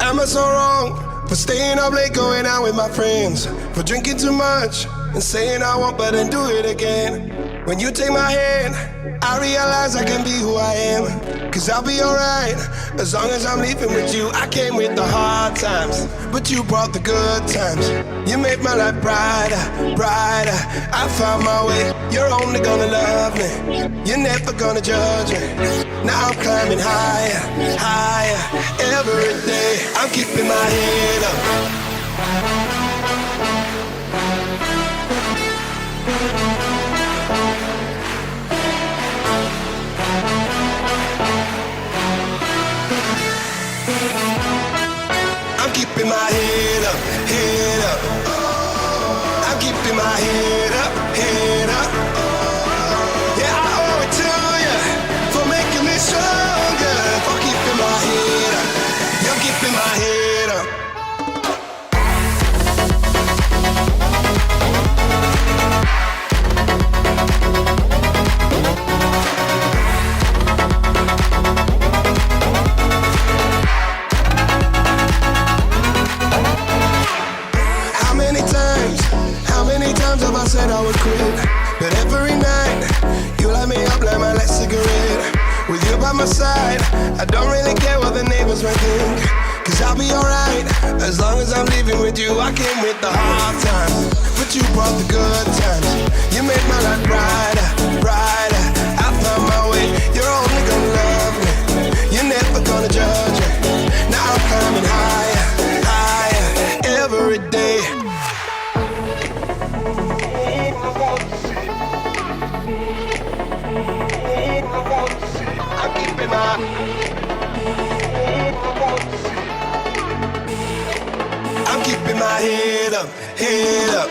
Am I so wrong for staying up late, going out with my friends, for drinking too much and saying I won't, but then do it again? When you take my hand, I realize I can be who I am. Cause I'll be alright, as long as I'm leaving with you. I came with the hard times, but you brought the good times. You made my life brighter, brighter. I found my way, you're only gonna love me. You're never gonna judge me. Now I'm climbing higher, higher. Every day, I'm keeping my head up. I'm keeping my head up, head up. I'm keeping my head up, head up. Yeah, I owe it to you for making me stronger, for keeping my head up. You're keeping my head up. I said I would quit, but every night you light me up like my last cigarette. With you by my side, I don't really care what the neighbors might think, cause I'll be alright, as long as I'm leaving with you. I came with the hard times, but you brought the good times. You made my life brighter, brighter. I found my way, you're only gonna love me. You're never gonna judge me. Now I'm climbing higher, higher, every day. I'm keeping my head up, head up.